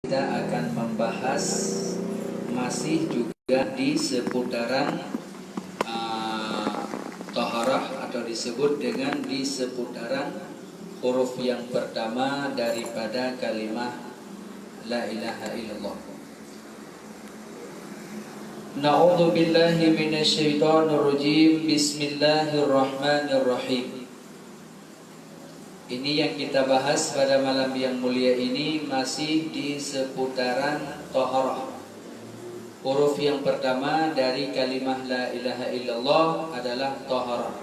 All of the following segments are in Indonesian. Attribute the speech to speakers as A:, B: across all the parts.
A: Kita akan membahas masih juga di seputaran taharah atau disebut dengan di seputaran huruf yang pertama daripada kalimah la ilaha illallah. Na'udzu billahi minasyaitonir rajim. Bismillahirrahmanirrahim. Ini yang kita bahas pada malam yang mulia ini masih di seputaran taharah. Huruf yang pertama dari kalimah la ilaha illallah adalah taharah.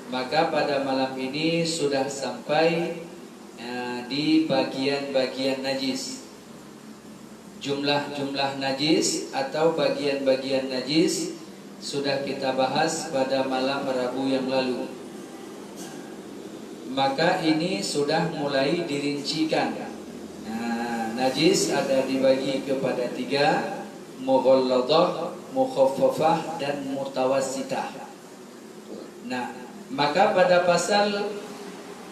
A: Maka pada malam ini sudah sampai di bagian-bagian najis. Jumlah-jumlah najis atau bagian-bagian najis sudah kita bahas pada malam Rabu yang lalu. Maka ini sudah mulai dirincikan. Najis ada dibagi kepada 3, mughalladah, mukhaffafah, dan mutawassitah. Maka pada pasal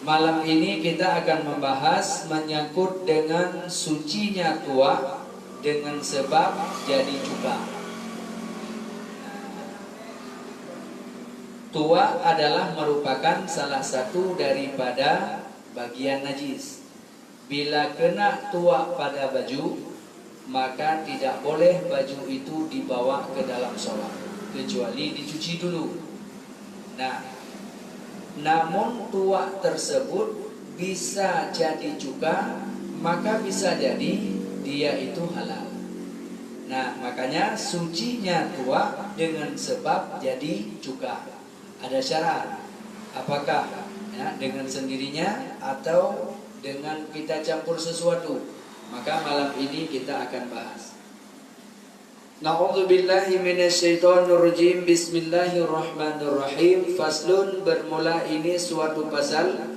A: malam ini kita akan membahas menyangkut dengan sucinya tuak dengan sebab jadi cuka. Tuak adalah merupakan salah satu daripada bagian najis. Bila kena tuak pada baju, maka tidak boleh baju itu dibawa ke dalam sholat, kecuali dicuci dulu. Namun tuak tersebut bisa jadi cuka, maka bisa jadi dia itu halal. Makanya sucinya tuak dengan sebab jadi cuka. Ada syarat. Apakah dengan sendirinya atau dengan kita campur sesuatu? Maka malam ini kita akan bahas. Na'udzu billahi minasyaitonir rajim. Bismillahirrahmanirrahim. Faslun, bermula ini suatu pasal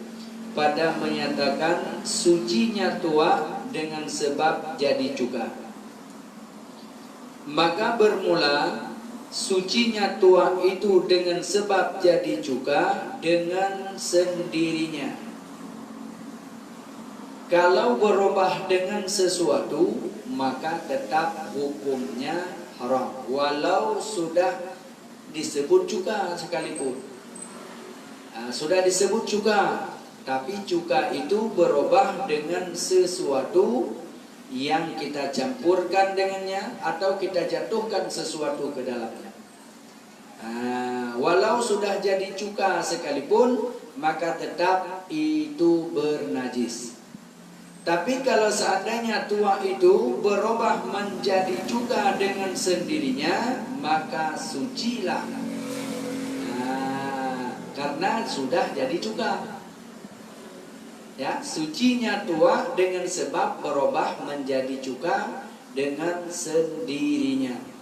A: pada menyatakan sucinya tuak dengan sebab jadi cuka. Maka bermula sucinya tuak itu dengan sebab jadi cuka dengan sendirinya. Kalau berubah dengan sesuatu, maka tetap hukumnya haram, walau sudah disebut cuka sekalipun. Sudah disebut cuka, tapi cuka itu berubah dengan sesuatu yang kita campurkan dengannya atau kita jatuhkan sesuatu ke dalamnya. Walau sudah jadi cuka sekalipun, maka tetap itu bernajis. Tapi kalau seandainya tuak itu berubah menjadi cuka dengan sendirinya, maka sucilah, karena sudah jadi cuka. Sucinya tuak dengan sebab berubah menjadi cuka dengan sendirinya.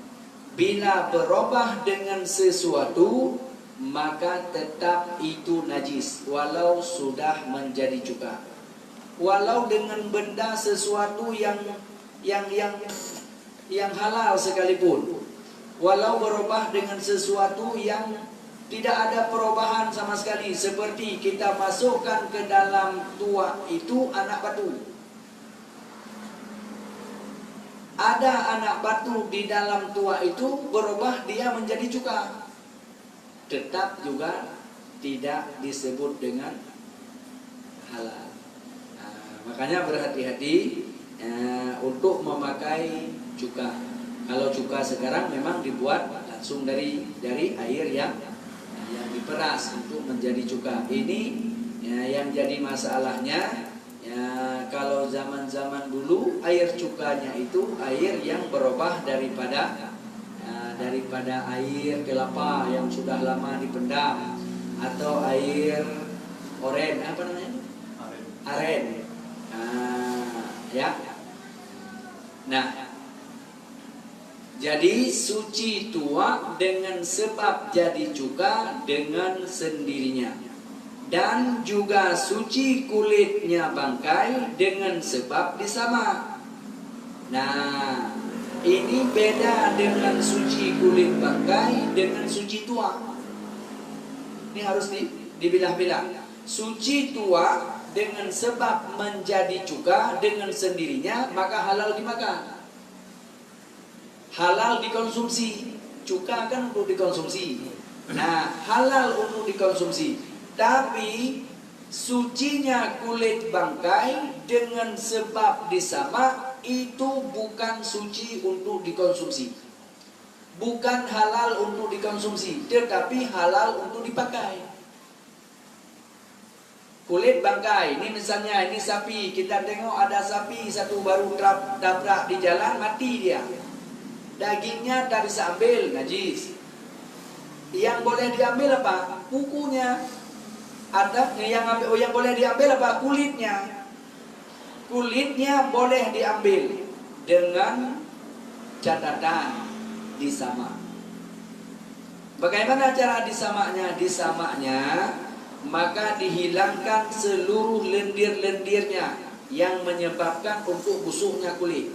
A: Bila berubah dengan sesuatu, maka tetap itu najis, walau sudah menjadi cuka. Walau dengan benda sesuatu yang halal sekalipun, walau berubah dengan sesuatu yang tidak ada perubahan sama sekali, seperti kita masukkan ke dalam tuak itu anak batu. Ada anak batu di dalam tuak itu, berubah dia menjadi cuka, tetap juga tidak disebut dengan halal. Makanya berhati-hati untuk memakai cuka. Kalau cuka sekarang memang dibuat langsung dari air yang diperas untuk menjadi cuka. Ini yang jadi masalahnya. Kalau zaman-zaman dulu air cukanya itu air yang berubah daripada air kelapa yang sudah lama dipendam, atau air oren, apa namanya? Aren. Jadi suci tuak dengan sebab jadi cuka dengan sendirinya. Dan juga suci kulitnya bangkai dengan sebab disamak. Ini beda dengan suci kulit bangkai dengan suci tuak. Ini harus dibilah-bilah. Suci tuak dengan sebab menjadi cuka dengan sendirinya, maka halal dimakan. Halal dikonsumsi. Cuka kan untuk dikonsumsi. Nah, halal untuk dikonsumsi. Tapi sucinya kulit bangkai dengan sebab disamak itu bukan suci untuk dikonsumsi. Bukan halal untuk dikonsumsi, tetapi halal untuk dipakai. Kulit bangkai, ini misalnya ini sapi, kita tengok ada sapi satu baru tabrak di jalan, mati dia. Dagingnya tak bisa ambil, najis. Yang boleh diambil apa? Kukunya. Ada yang boleh diambil apa? Kulitnya. Kulitnya boleh diambil dengan catatan disamak. Bagaimana cara disamaknya? Disamaknya maka dihilangkan seluruh lendir-lendirnya yang menyebabkan untuk busuknya kulit.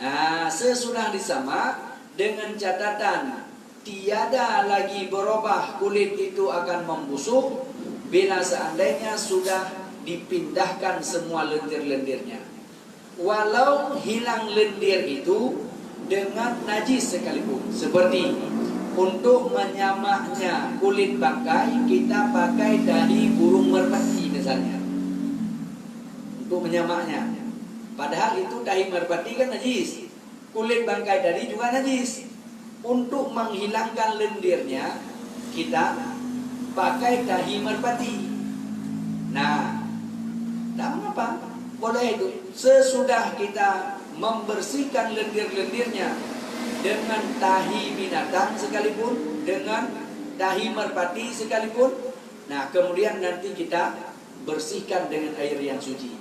A: Nah, sesudah disamak dengan catatan tiada lagi berubah kulit itu akan membusuk bila seandainya sudah dipindahkan semua lendir-lendirnya. Walau hilang lendir itu dengan najis sekalipun. Seperti untuk menyamaknya kulit bangkai, kita pakai dahi burung merpati misalnya. Untuk menyamaknya. Padahal itu dahi merpati kan najis. Kulit bangkai tadi juga najis. Untuk menghilangkan lendirnya, kita pakai dahi merpati. Nah, tak mengapa, boleh itu. Sesudah kita membersihkan lendir-lendirnya dengan tahi binatang sekalipun, dengan tahi merpati sekalipun, nah kemudian nanti kita bersihkan dengan air yang suci.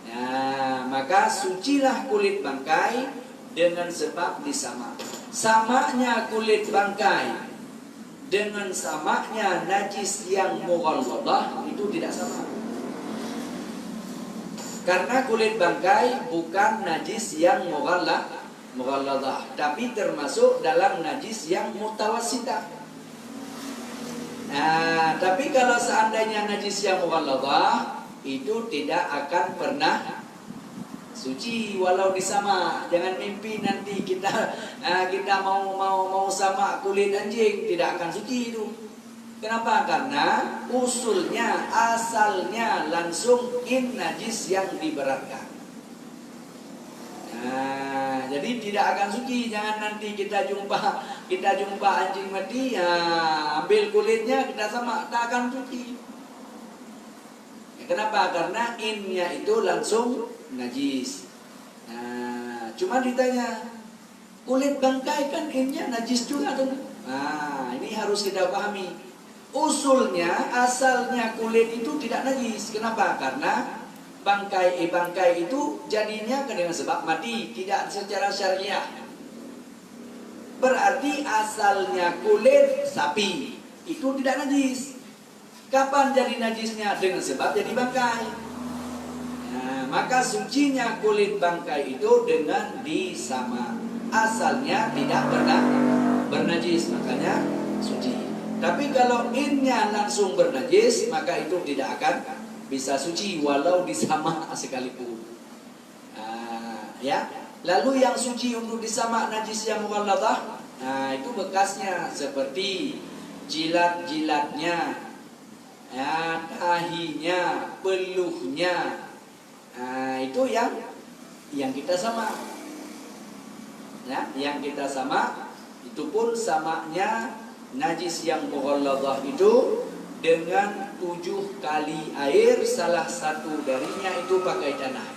A: Nah, maka sucilah kulit bangkai dengan sebab disamak. Samaknya kulit bangkai dengan samaknya najis yang mughalladah itu tidak sama. Karena kulit bangkai bukan najis yang mughalladah, tapi termasuk dalam najis yang mutawassitah. Nah, tapi kalau seandainya najis yang mughalladah itu tidak akan pernah suci walau disamak. Jangan mimpi nanti kita mau sama kulit anjing, tidak akan suci itu. Kenapa? Karena usulnya, asalnya langsung najis yang diberatkan. Nah, jadi tidak akan suci. Jangan nanti kita jumpa anjing mati, ya ambil kulitnya kita sama, tak akan suci. Kenapa? Karena innya itu langsung najis. Nah, cuma ditanya, kulit bangkai kan innya najis juga tuh. Nah, ini harus kita pahami. Usulnya, asalnya kulit itu tidak najis. Kenapa? Karena bangkai itu jadinya dengan sebab mati, tidak secara syariah. Berarti asalnya kulit sapi itu tidak najis. Kapan jadi najisnya? Dengan sebab jadi bangkai. Nah, maka sucinya kulit bangkai itu dengan disamak. Asalnya tidak pernah bernajis, makanya suci. Tapi kalau innya langsung bernajis, maka itu tidak akan bisa suci walau disamak sekalipun. Nah, ya. Lalu yang suci untuk disamak najis yang mughalladah, nah itu bekasnya seperti jilat-jilatnya, ya, tahinya, peluhnya. Nah, itu yang kita sama. Ya, yang kita sama itu pun samaknya najis yang mughalladah itu dengan 7 kali air, salah satu darinya itu pakai tanah.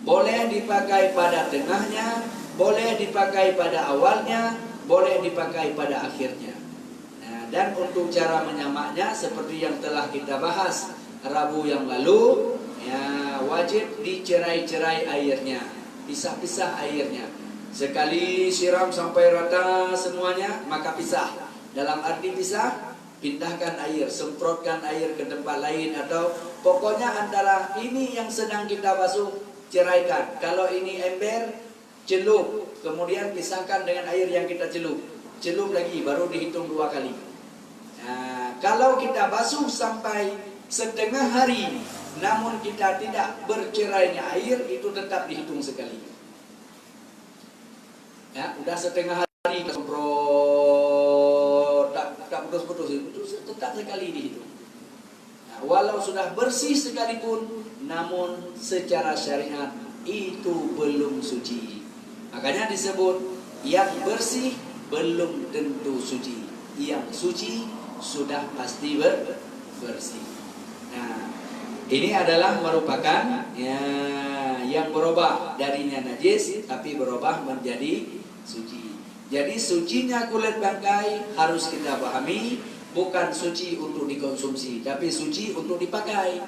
A: Boleh dipakai pada tengahnya, boleh dipakai pada awalnya, boleh dipakai pada akhirnya. Nah, dan untuk cara menyamaknya seperti yang telah kita bahas Rabu yang lalu, ya, wajib dicerai-cerai airnya, pisah-pisah airnya. Sekali siram sampai rata semuanya, maka pisah. Dalam arti pisah, pindahkan air, semprotkan air ke tempat lain, atau pokoknya antara ini yang sedang kita basuh, ceraikan. Kalau ini ember, celup, kemudian pisahkan dengan air yang kita celup. Celup lagi, baru dihitung 2 kali. Nah, kalau kita basuh sampai
B: setengah hari namun kita tidak bercerainya air, itu tetap dihitung sekali. Ya, udah setengah hari semprot tak putus-putus, itu tetap sekali dihitung. Nah, walau sudah bersih sekalipun, namun secara syariat itu belum suci. Makanya disebut yang bersih belum tentu suci. Yang suci sudah pasti bersih. Nah, ini adalah merupakan yang berubah darinya najis tapi berubah menjadi suci. Jadi sucinya kulit bangkai harus kita pahami, bukan suci untuk dikonsumsi, tapi suci untuk dipakai.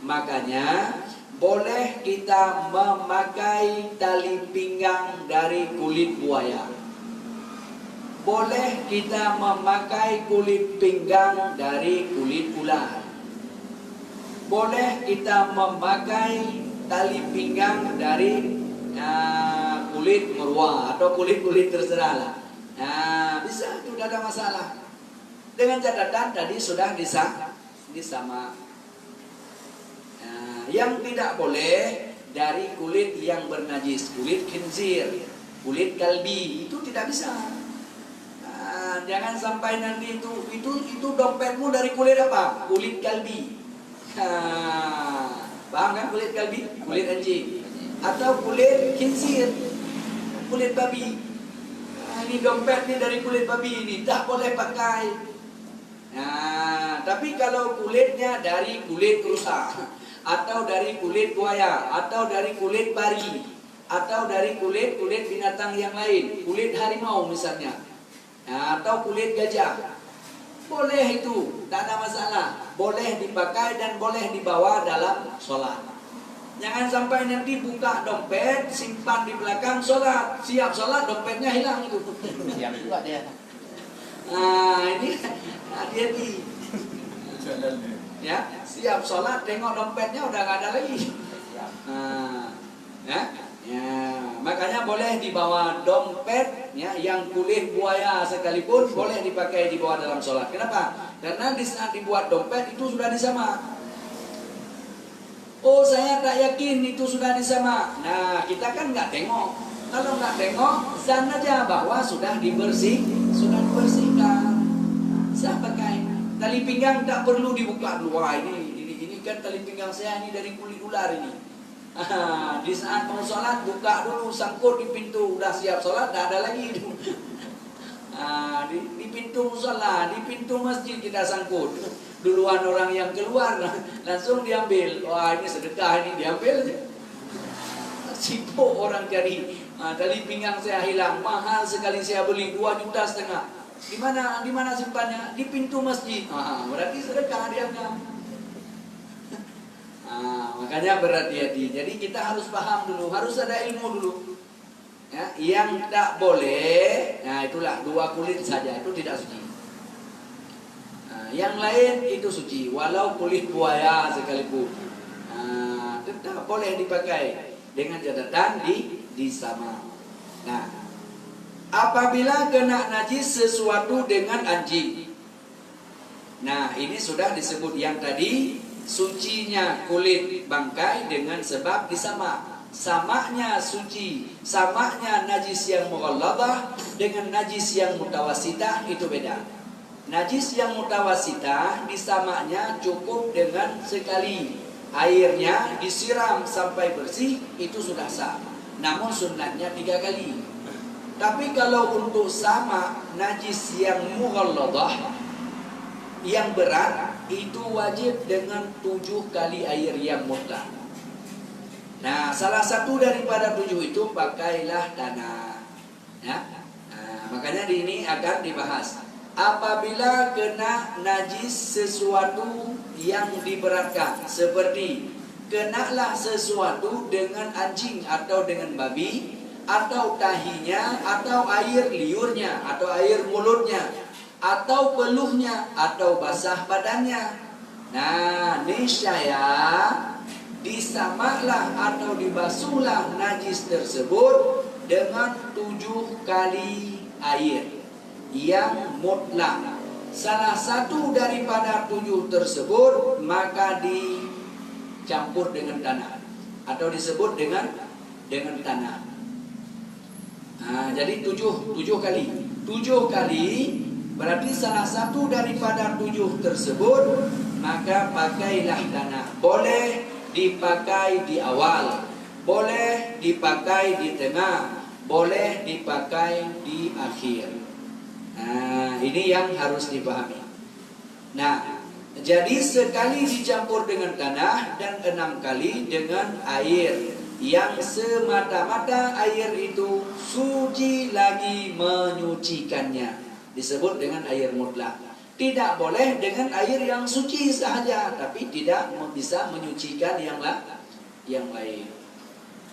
B: Makanya boleh kita memakai tali pinggang dari kulit buaya. Boleh kita memakai kulit pinggang dari kulit ular. Boleh kita memakai tali pinggang dari kulit merua atau kulit-kulit terserah lah. Nah, bisa, itu tidak ada masalah. Dengan catatan tadi sudah disama. Nah, yang tidak boleh dari kulit yang bernajis, kulit khinzir, kulit kalbi, itu tidak bisa. Nah, jangan sampai nanti itu dompetmu dari kulit apa? Kulit kalbi. Nah, paham kan kulit kalbi? Kulit anjing. Atau kulit khinzir, kulit babi. Nah, ini dompet ini dari kulit babi, ini tak boleh pakai. Nah, tapi kalau kulitnya dari kulit rusa, atau dari kulit buaya, atau dari kulit pari, atau dari kulit binatang yang lain, kulit harimau misalnya, nah, atau kulit gajah, boleh itu, tak ada masalah. Boleh dipakai dan boleh dibawa dalam sholat. Jangan sampai nanti buka dompet, simpan di belakang sholat, siap sholat dompetnya hilang itu.
C: Siap juga dia.
B: Nah, ini hati-hati. Ya, siap sholat, tengok dompetnya udah nggak ada lagi. Nah, makanya boleh dibawa dompet ya, yang kulit buaya sekalipun boleh dipakai dibawa dalam sholat. Kenapa? Karena di saat dibuat dompet itu sudah disama. Oh, saya tak yakin itu sudah disama. Nah, kita kan nggak tengok. Kalau nggak tengok, zan aja bahwa sudah dibersihkan. Saya pakai tali pinggang tak perlu dibuka dulu. Wah, ini kan tali pinggang saya ini dari kulit ular ini. Di saat mau sholat buka dulu, sangkut di pintu, udah siap sholat, tak ada lagi itu. Di pintu musola, di pintu masjid kita sangkut. Duluan orang yang keluar langsung diambil. Wah, ini sedekah, ini diambil aja. Sibuk orang cari. Tali pinggang saya hilang, mahal sekali saya beli 2,5 juta. Di mana simpannya? Di pintu masjid. Berarti sedekah dianggap. Makanya berhati-hati. Jadi kita harus paham dulu, harus ada ilmu dulu. Ya, yang tak boleh, nah itulah 2 kulit saja, itu tidak suci. Yang lain itu suci, walau kulit buaya sekalipun. Tetap boleh dipakai dengan catatan disama. Nah, apabila kena najis sesuatu dengan anjing. Nah, ini sudah disebut yang tadi, sucinya kulit bangkai dengan sebab disama. Samaknya suci, samaknya najis yang mughalladah dengan najis yang mutawasitah itu beda. Najis yang mutawasitah disamaknya cukup dengan sekali, airnya disiram sampai bersih, itu sudah sah. Namun sunnatnya 3 kali. Tapi kalau untuk sama najis yang mughalladah, yang berat, itu wajib dengan 7 kali air yang mutlak. Nah, salah satu daripada 7 itu pakailah tanah. Ya? Makanya di ini akan dibahas. Apabila kena najis sesuatu yang diberatkan, seperti kenalah sesuatu dengan anjing atau dengan babi, atau tahinya, atau air liurnya, atau air mulutnya, atau peluhnya, atau basah badannya. Nah, niscaya disamaklah atau dibasuhlah najis tersebut dengan 7 kali air yang mutlak. salah satu daripada 7 tersebut maka dicampur dengan tanah atau disebut dengan tanah. Nah, jadi 7 kali. 7 kali berarti salah satu daripada 7 tersebut maka pakailah tanah. Boleh dipakai di awal, boleh dipakai di tengah, boleh dipakai di akhir. Nah, ini yang harus dipahami. Nah, jadi sekali dicampur dengan tanah dan 6 kali dengan air yang semata-mata air itu suci lagi menyucikannya, disebut dengan air mutlak. Tidak boleh dengan air yang suci saja tapi tidak bisa menyucikan yang lain.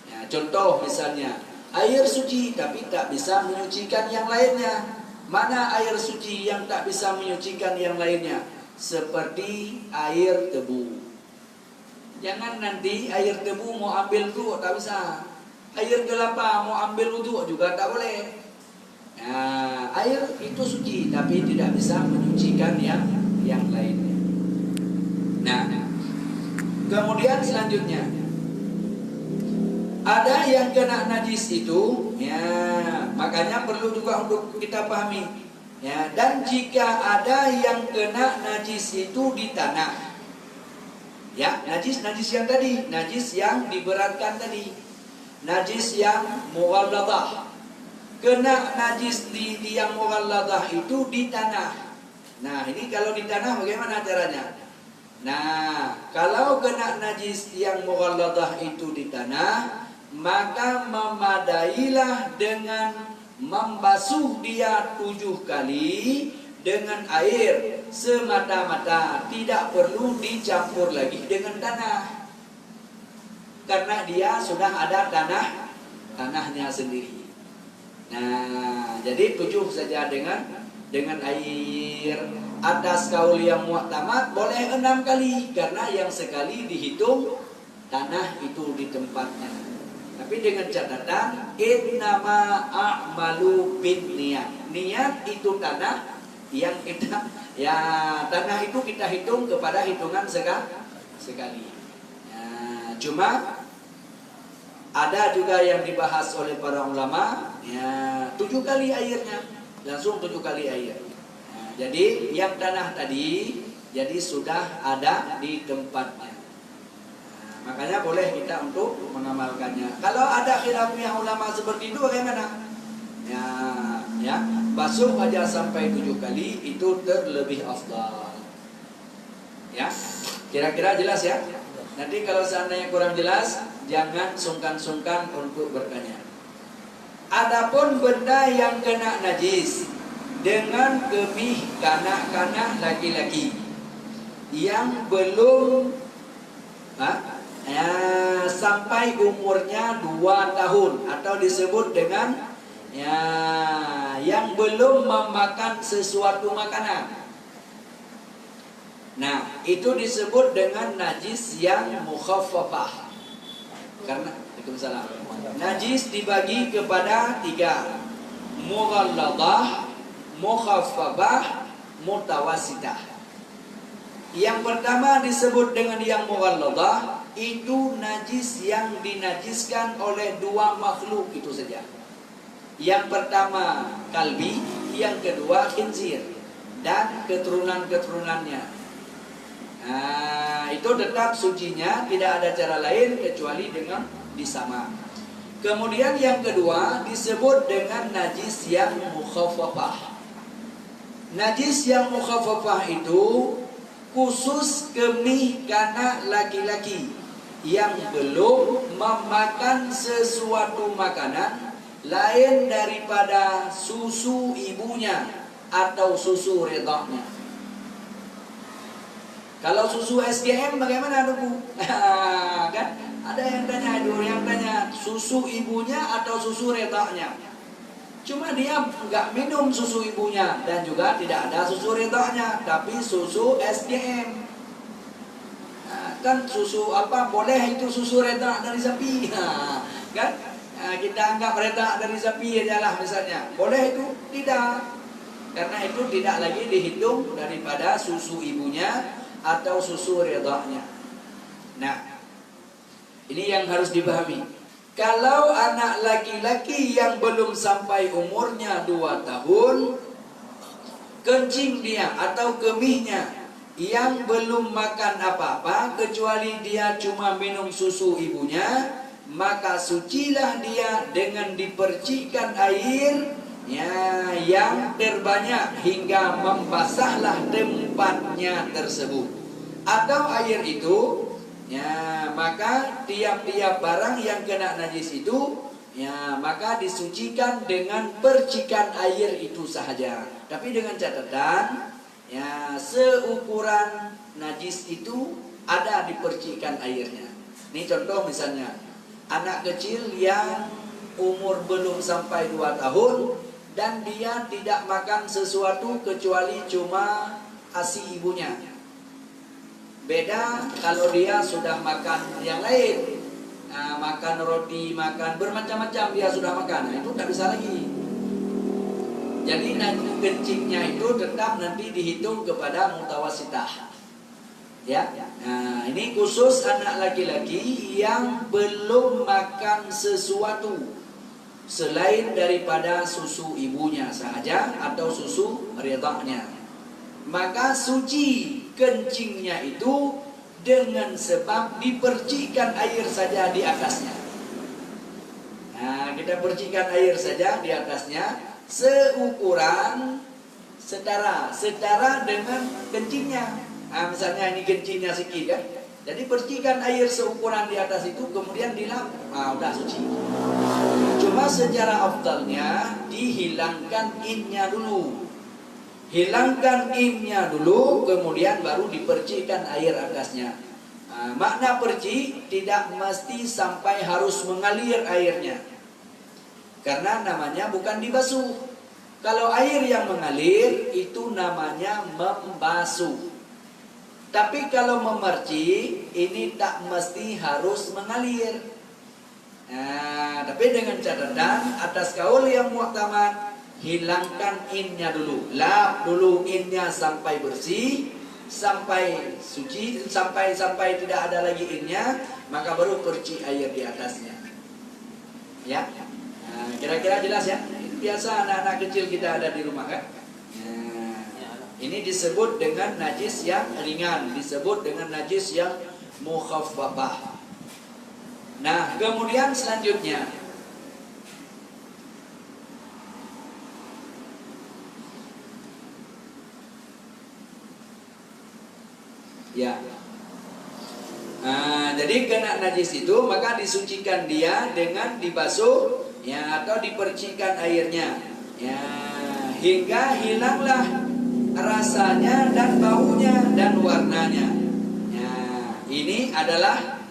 B: Ya, contoh misalnya air suci tapi tak bisa menyucikan yang lainnya. Mana air suci yang tak bisa menyucikan yang lainnya? Seperti air tebu. Jangan nanti air tebu mau ambil wudu tak bisa. Air kelapa mau ambil wudu juga tak boleh. Nah, air itu suci tapi tidak bisa menyucikan yang lainnya. Nah, kemudian selanjutnya ada yang kena najis itu, ya, makanya perlu juga untuk kita pahami. Ya, dan jika ada yang kena najis itu di tanah, ya, najis yang tadi, najis yang diberatkan tadi, najis yang mughalladah. Kena najis di yang mughalladah itu di tanah. Nah, ini kalau di tanah bagaimana caranya? Nah, kalau kena najis yang mughalladah itu di tanah, maka memadailah dengan membasuh dia 7 kali dengan air semata-mata, tidak perlu dicampur lagi dengan tanah, karena dia sudah ada tanahnya sendiri. Nah, jadi 7 saja dengan air. Atas kaul yang mu'tamad boleh 6 kali, karena yang sekali dihitung tanah itu di tempatnya. Tapi dengan catatan innama a'malu bin niat. Niat itu tanah yang kita, ya, tanah itu kita hitung kepada hitungan sekali. Ya, cuma ada juga yang dibahas oleh para ulama, ya, 7 kali airnya, langsung 7 kali air. Nah, jadi yang tanah tadi jadi sudah ada di tempatnya. Nah, makanya boleh kita untuk mengamalkannya. Kalau ada khilafnya ulama seperti itu bagaimana? Ya, basuh aja sampai 7 kali itu terlebih afdal. Ya, kira-kira jelas ya? Nanti kalau seandainya kurang jelas, jangan sungkan-sungkan untuk bertanya. Adapun benda yang kena najis dengan kemih kanak-kanak laki-laki yang belum sampai umurnya 2 tahun atau disebut dengan yang belum memakan sesuatu makanan. Nah, itu disebut dengan najis yang mukhaffafah. Karena najis dibagi kepada 3: mughalladah, mukhaffafah, mutawassitah. Yang pertama disebut dengan yang mughalladah, itu najis yang dinajiskan oleh 2 makhluk itu saja. Yang pertama kalbi, yang kedua khinzir dan keturunan-keturunannya. Nah, itu tetap sucinya, tidak ada cara lain kecuali dengan disama. Kemudian yang kedua disebut dengan najis yang mukhaffafah. Najis yang mukhaffafah itu khusus kemih kanak laki-laki yang belum memakan sesuatu makanan lain daripada susu ibunya atau susu redaknya. Kalau susu SGM bagaimana Bu? Kan ada yang tanya susu ibunya atau susu redaknya. Cuma dia nggak minum susu ibunya dan juga tidak ada susu redaknya, tapi susu SGM. Nah, kan susu apa boleh itu susu redak dari sapi, kan? Kita anggap redak dari sapi aja lah misalnya. Boleh itu? Tidak. Karena itu tidak lagi dihitung daripada susu ibunya atau susu redhanya. Nah, ini yang harus dipahami. Kalau anak laki-laki yang belum sampai umurnya 2 tahun, kencing dia atau kemihnya yang belum makan apa-apa kecuali dia cuma minum susu ibunya, maka sucilah dia dengan dipercikkan air yang terbanyak hingga membasahlah tempatnya tersebut. Atau air itu, maka tiap-tiap barang yang kena najis itu, maka disucikan dengan percikan air itu sahaja. Tapi dengan catatan, seukuran najis itu ada dipercikan airnya. Ini contoh misalnya, anak kecil yang umur belum sampai 2 tahun, dan dia tidak makan sesuatu kecuali cuma ASI ibunya. Beda kalau dia sudah makan yang lain, makan roti, makan bermacam-macam dia sudah makan, itu tidak bisa lagi. Jadi nanti kencingnya itu tetap nanti dihitung kepada mutawasitah. Ya, nah ini khusus anak laki-laki yang belum makan sesuatu selain daripada susu ibunya sahaja atau susu redhanya. Maka suci kencingnya itu dengan sebab dipercikan air saja di atasnya. Nah, kita percikan air saja di atasnya seukuran setara dengan kencingnya. Nah, misalnya ini kencingnya sedikit kan. Jadi percikan air seukuran di atas itu kemudian dilap, udah suci. Cuma secara afdalnya dihilangkan innya dulu. Hilangkan innya dulu, kemudian baru dipercikan air atasnya. Makna perci tidak mesti sampai harus mengalir airnya, karena namanya bukan dibasuh. Kalau air yang mengalir itu namanya membasuh. Tapi kalau memerci ini tak mesti harus mengalir. Nah, tapi dengan catatan atas kaul yang mu'tamad, hilangkan innya dulu, lap dulu innya sampai bersih, sampai suci, sampai tidak ada lagi innya, maka baru perci air di atasnya. Ya, nah, kira-kira jelas ya. Biasa anak-anak kecil kita ada di rumah kan. Ini disebut dengan najis yang ringan, disebut dengan najis yang mukhaffafah. Nah, kemudian selanjutnya, ya. Jadi kena najis itu maka disucikan dia dengan dibasuh atau dipercikan airnya, hingga hilanglah rasanya dan baunya dan warnanya. Ini adalah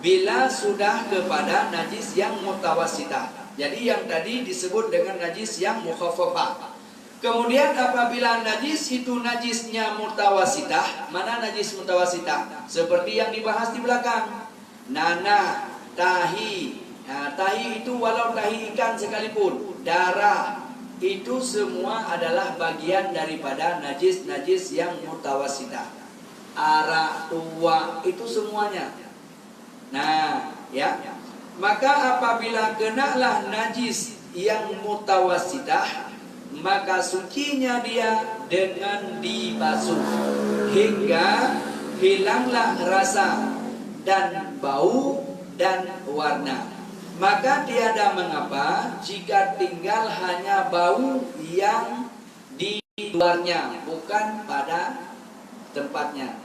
B: bila sudah kepada najis yang mutawasitah. Jadi yang tadi disebut dengan najis yang mukhaffafah. Kemudian apabila najis itu najisnya mutawasitah, mana najis mutawasitah? Seperti yang dibahas di belakang. Nanah, tahi. Tahi itu walau tahi ikan sekalipun, darah, itu semua adalah bagian daripada najis-najis yang mutawasitah. Arak, tua, itu semuanya. Nah, ya. Maka apabila kenalah najis yang mutawasitah, maka sucinya dia dengan dibasuh hingga hilanglah rasa dan bau dan warna. Maka tiada mengapa jika tinggal hanya bau yang di luarnya, bukan pada tempatnya.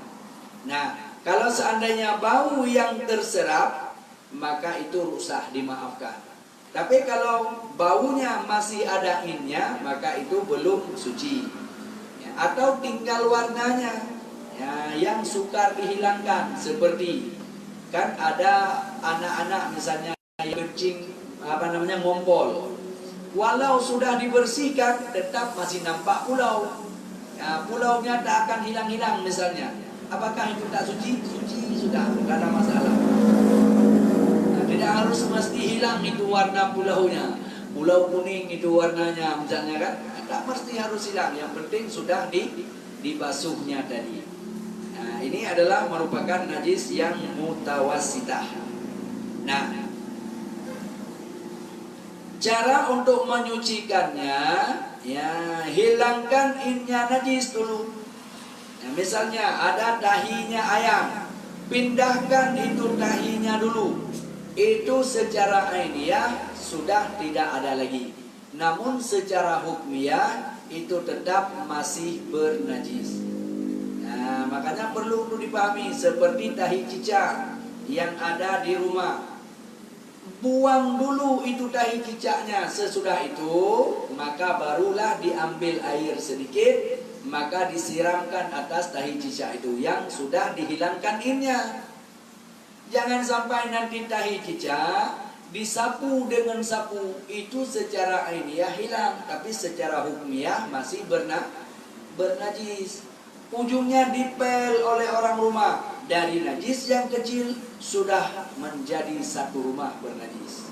B: Nah, kalau seandainya bau yang terserap, maka itu rusak, dimaafkan. Tapi kalau baunya masih ada innya, maka itu belum suci. Atau tinggal warnanya, yang sukar dihilangkan. Seperti kan ada anak-anak misalnya kencing ngompol, walau sudah dibersihkan tetap masih nampak pulau. Pulaunya tak akan hilang-hilang misalnya. Apakah itu tak suci? Suci sudah, tidak ada masalah. Tidak harus mesti hilang itu warna pulaunya. Pulau kuning itu warnanya misalnya kan, tak mesti harus hilang. Yang penting sudah dibasuhnya tadi. Nah, ini adalah merupakan najis yang mutawassitah. Nah, cara untuk menyucikannya, ya hilangkan innya najis dulu. Nah, misalnya ada tahinya ayam, pindahkan itu tahinya dulu. Itu secara ainiyah sudah tidak ada lagi. Namun secara hukmiyah itu tetap masih bernajis. Nah, makanya perlu dipahami seperti tahi cicak yang ada di rumah. Buang dulu itu tahi cicaknya. Sesudah itu maka barulah diambil air sedikit, maka disiramkan atas tahi cicak itu yang sudah dihilangkan innya. Jangan sampai nanti tahi cicak disapu dengan sapu, itu secara ainiyah hilang, tapi secara hukmiyah masih bernajis. Ujungnya dipel oleh orang rumah, dari najis yang kecil sudah menjadi satu rumah bernajis.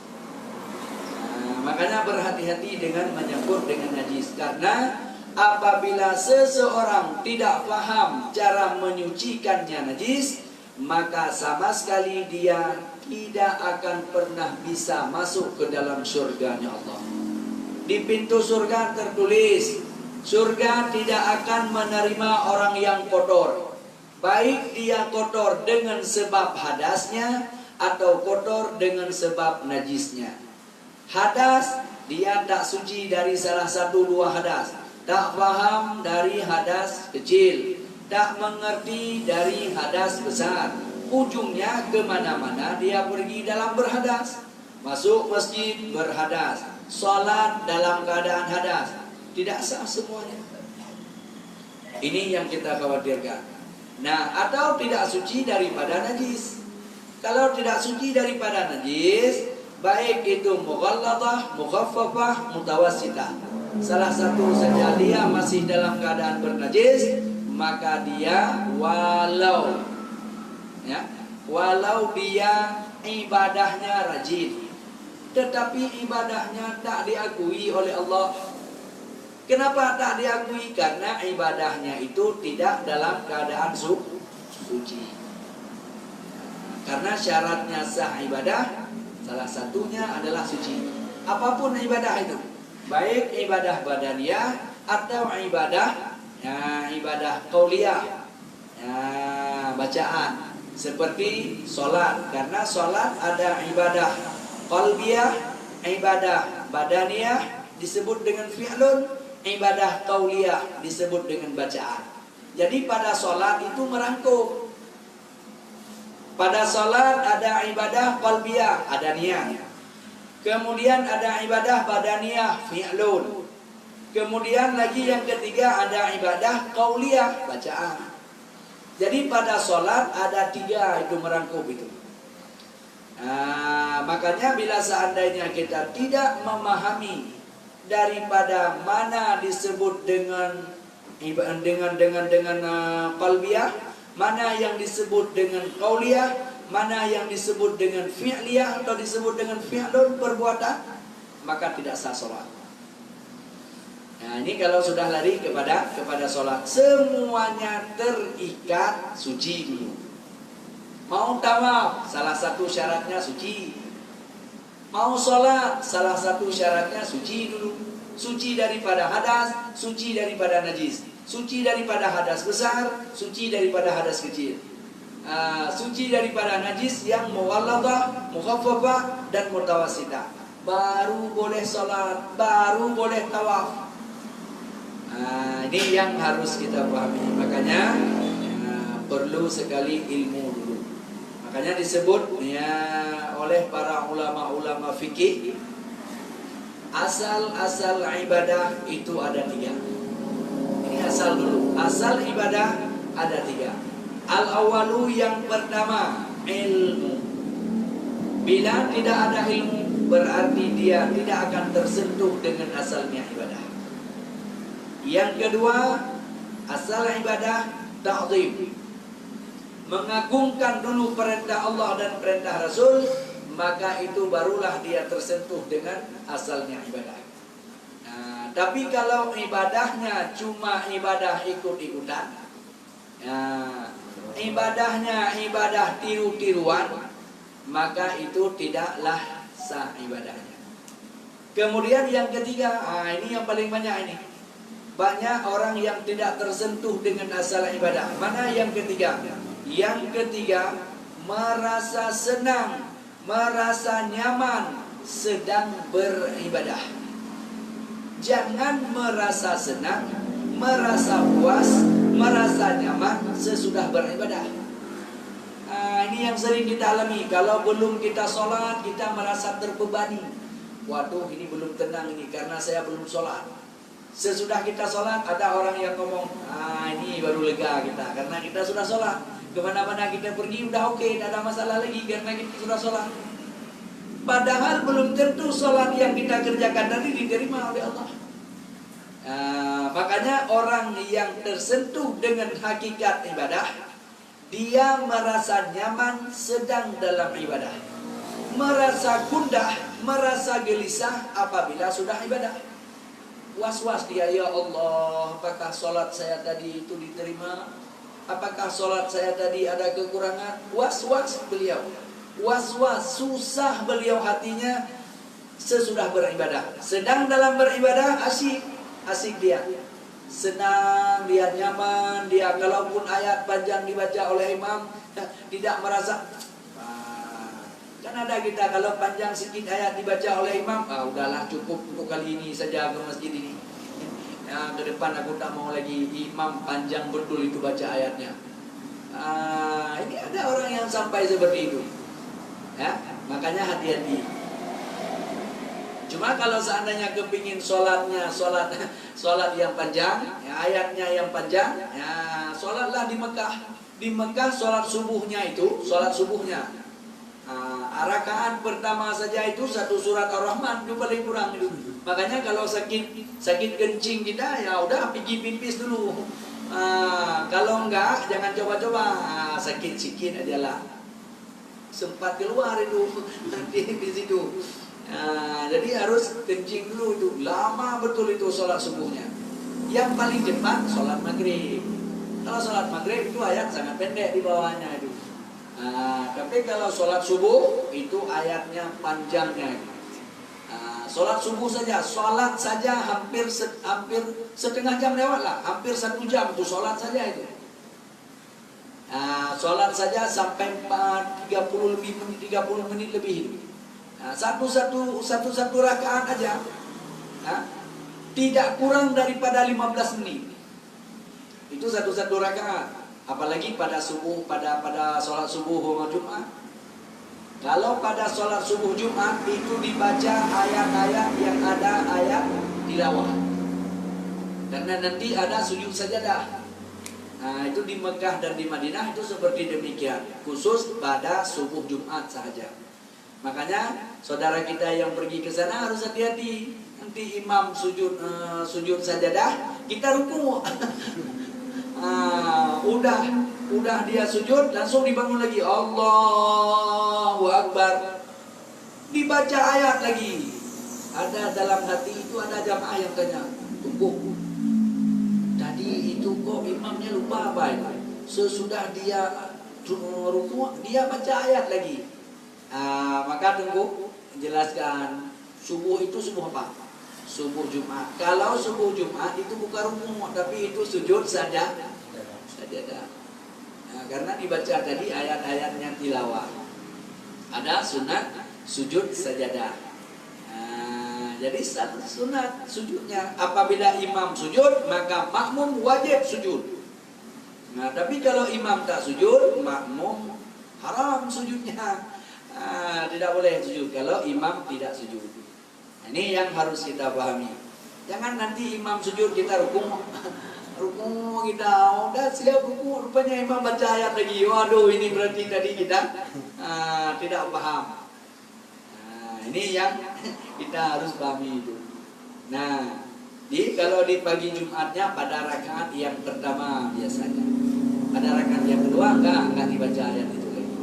B: Nah, makanya berhati-hati dengan menyebut dengan najis, karena apabila seseorang tidak paham cara menyucikannya najis, maka sama sekali dia tidak akan pernah bisa masuk ke dalam surganya Allah. Di pintu surga tertulis, surga tidak akan menerima orang yang kotor, baik dia kotor dengan sebab hadasnya atau kotor dengan sebab najisnya. Hadas, dia tak suci dari salah satu dua hadas, tak paham dari hadas kecil, tak mengerti dari hadas besar. Ujungnya kemana-mana dia pergi dalam berhadas. Masuk masjid berhadas, sholat dalam keadaan hadas. Tidak sah semuanya. Ini yang kita khawatirkan. Nah, atau tidak suci daripada najis. Kalau tidak suci daripada najis, baik itu mughalladah, mukhaffafah, mutawassitah, salah satu saja dia masih dalam keadaan bernajis, maka dia walau dia ibadahnya rajin, tetapi ibadahnya tak diakui oleh Allah. Kenapa tak diakui? Karena ibadahnya itu tidak dalam keadaan suci. Karena syaratnya sah ibadah, salah satunya adalah suci. Apapun ibadah itu, baik ibadah badaniyah atau ibadah qauliyah, bacaan, seperti sholat. Karena sholat ada ibadah qalbiyah, ibadah badaniyah disebut dengan fi'lun, ibadah qauliyah disebut dengan bacaan. Jadi pada sholat itu merangkum. Pada sholat ada ibadah qalbiyah, ada niat. Kemudian ada ibadah badaniyah, fi'lun. Kemudian lagi yang ketiga ada ibadah qauliyah, bacaan. Jadi pada sholat ada tiga itu merangkum itu. Nah, makanya bila seandainya kita tidak memahami daripada mana disebut dengan qalbiyah, mana yang disebut dengan qauliyah, mana yang disebut dengan fi'liyah atau disebut dengan fi'lun, perbuatan, maka tidak sah sholat. Nah, ini kalau sudah lari kepada sholat, semuanya terikat suci dulu. Mau tawaf, salah satu syaratnya suci. Mau sholat, salah satu syaratnya suci dulu. Suci daripada hadas, suci daripada najis, suci daripada hadas besar, suci daripada hadas kecil, suci daripada najis yang muwalladah, mukhaffafah, dan mutawassitah. Baru boleh sholat, baru boleh tawaf. Ini yang harus kita pahami. Makanya perlu sekali ilmu dulu. Makanya disebut oleh para ulama-ulama fikih, asal-asal ibadah itu ada tiga. Ini asal dulu. Asal ibadah ada tiga. Al-awalu, yang pertama, ilmu. Bila tidak ada ilmu, berarti dia tidak akan tersentuh dengan asalnya ibadah. Yang kedua, asal ibadah ta'zim, mengagungkan dulu perintah Allah dan perintah Rasul, maka itu barulah dia tersentuh dengan asalnya ibadah. Tapi kalau ibadahnya cuma ibadah ikut-ikutan, ibadahnya ibadah tiru-tiruan, maka itu tidaklah sah ibadahnya. Kemudian yang ketiga, ini yang paling banyak ini. Banyak orang yang tidak tersentuh dengan asal ibadah. Mana yang ketiga? Yang ketiga, merasa senang, merasa nyaman sedang beribadah. Jangan merasa senang, merasa puas, merasa nyaman sesudah beribadah. Ini yang sering kita alami. Kalau belum kita sholat, kita merasa terbebani. Waduh, ini belum tenang ini karena saya belum sholat. Sesudah kita sholat, ada orang yang ngomong, ini baru lega kita karena kita sudah sholat. Kemana-mana kita pergi udah oke, tidak ada masalah lagi karena kita sudah sholat. Padahal belum tentu sholat yang kita kerjakan tadi diterima oleh Allah. Makanya orang yang tersentuh dengan hakikat ibadah, dia merasa nyaman sedang dalam ibadah, merasa gundah, merasa gelisah apabila sudah ibadah. Was-was dia, ya Allah, apakah sholat saya tadi itu diterima? Apakah sholat saya tadi ada kekurangan? Was-was beliau, was-was, susah beliau hatinya sesudah beribadah. Sedang dalam beribadah asik dia, senang, dia nyaman, dia kalaupun ayat panjang dibaca oleh imam tidak merasa. Kan ada kita kalau panjang sedikit ayat dibaca oleh imam, udahlah cukup untuk kali ini saja ke masjid ini. Ke depan aku tak mau lagi imam panjang betul itu baca ayatnya. Ini ada orang yang sampai seperti itu. Ya, makanya hati-hati. Cuma kalau seandainya kepingin sholat yang panjang, ya, ayatnya yang panjang, ya, sholatlah di Mekah. Di Mekah sholat subuhnya. Rakaat pertama saja itu satu surat Ar-Rahman, itu paling kurang itu. Makanya kalau sakit kencing kita, ya udah pergi pipis dulu. Kalau enggak, jangan coba-coba. Sakit sikit aja lah. Sempat keluar itu di situ. Jadi harus kencing dulu itu. Lama betul itu sholat subuhnya. Yang paling cepat sholat maghrib. Kalau sholat maghrib itu ayat sangat pendek di bawahnya itu. Tapi kalau sholat subuh itu ayatnya panjangnya. Sholat subuh saja, hampir setengah jam lewat lah, hampir 1 jam itu sholat saja itu. Sholat saja sampai 30 menit lebih. Satu rakaat aja, tidak kurang daripada 15 menit. Itu satu rakaat. Apalagi pada subuh, pada sholat subuh Jumat. Kalau pada sholat subuh Jumat itu dibaca ayat-ayat yang ada ayat tilawah. Karena nanti ada sujud sajadah. Itu di Mekah dan di Madinah itu seperti demikian. Khusus pada subuh Jumat saja. Makanya saudara kita yang pergi ke sana harus hati-hati. Nanti imam sujud sajadah, kita ruku. Udah dia sujud langsung dibangun lagi, Allahu Akbar, dibaca ayat lagi. Ada dalam hati itu ada jamaah yang tanya, tunggu, tadi itu kok imamnya lupa apa itu? Sesudah dia ruku dia baca ayat lagi. Maka tunggu, jelaskan subuh itu subuh apa? Subuh Jumat. Kalau subuh Jumat itu bukan ruku, tapi itu sujud sajadah. Karena dibaca tadi ayat-ayatnya tilawah. Ada sunat sujud sajadah. Jadi satu sunat sujudnya. Apabila imam sujud, maka makmum wajib sujud. Tapi kalau imam tak sujud, makmum haram sujudnya. Tidak boleh sujud kalau imam tidak sujud. Ini yang harus kita pahami. Jangan nanti imam sujud kita ruku kita, udah siap ruku, rupanya imam baca ayat lagi. Waduh, ini berarti tadi kita tidak paham. Ini yang kita harus pahami itu. Kalau di pagi Jumatnya pada rakaat yang pertama biasanya. Pada rakaat yang kedua enggak dibaca ayat itu lagi.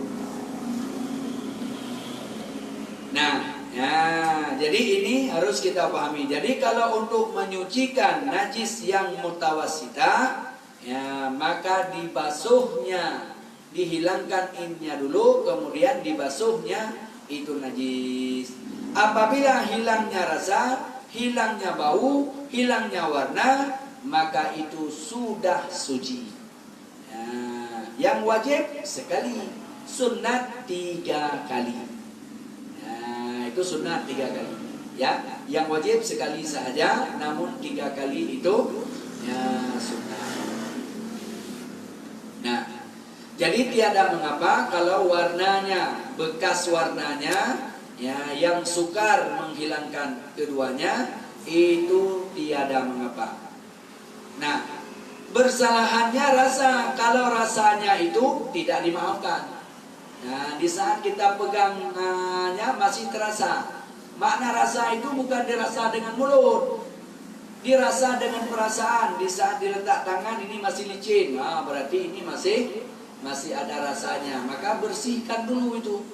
B: Ya, jadi ini harus kita pahami. Jadi kalau untuk menyucikan najis yang mutawasita, ya maka dibasuhnya, dihilangkan innya dulu, kemudian dibasuhnya itu najis. Apabila hilangnya rasa, hilangnya bau, hilangnya warna, maka itu sudah suci. Ya, yang wajib sekali, sunat 3 kali. Itu sunat 3 kali, ya. Yang wajib sekali saja, namun 3 kali itu ya sunat. Nah, jadi tiada mengapa kalau warnanya, bekas warnanya, ya, yang sukar menghilangkan keduanya, itu tiada mengapa. Nah, bersalahannya rasa, kalau rasanya itu tidak dimaafkan. Nah, di saat kita pegangnya masih terasa. Makna rasa itu bukan dirasa dengan mulut, dirasa dengan perasaan. Di saat diletak tangan ini masih licin, berarti ini masih ada rasanya. Maka bersihkan dulu itu.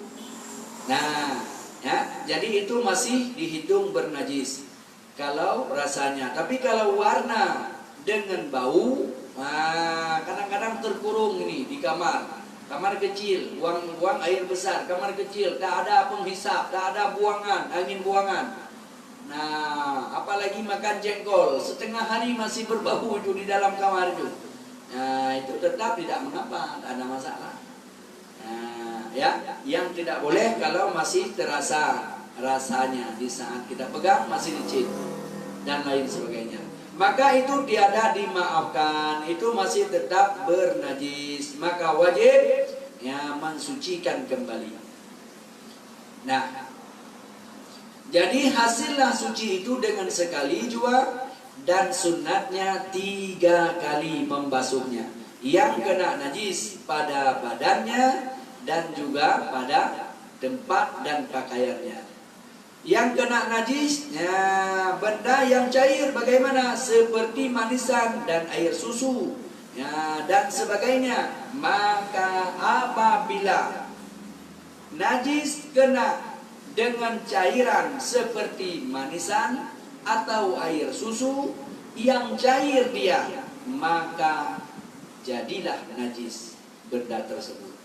B: Nah, ya, jadi itu masih dihitung bernajis kalau rasanya. Tapi kalau warna dengan bau, kadang-kadang terkurung ini di kamar. Kamar kecil, buang air besar, kamar kecil, tak ada penghisap, tak ada buangan, angin buangan. Nah, apalagi makan jengkol, setengah hari masih berbau itu di dalam kamar itu. Nah, itu tetap tidak mengapa, tak ada masalah. Nah, ya, yang tidak boleh kalau masih terasa rasanya di saat kita pegang masih licin dan lain sebagainya. Maka itu tiada dimaafkan, itu masih tetap bernajis. Maka wajib ya mensucikan kembali. Nah, jadi hasillah suci itu dengan sekali jua, dan sunatnya 3 kali membasuhnya. Yang kena najis pada badannya dan juga pada tempat dan pakaiannya. Yang kena najis, ya, benda yang cair bagaimana? Seperti manisan dan air susu, ya, dan sebagainya. Maka apabila najis kena dengan cairan seperti manisan atau air susu yang cair dia, maka jadilah najis benda tersebut,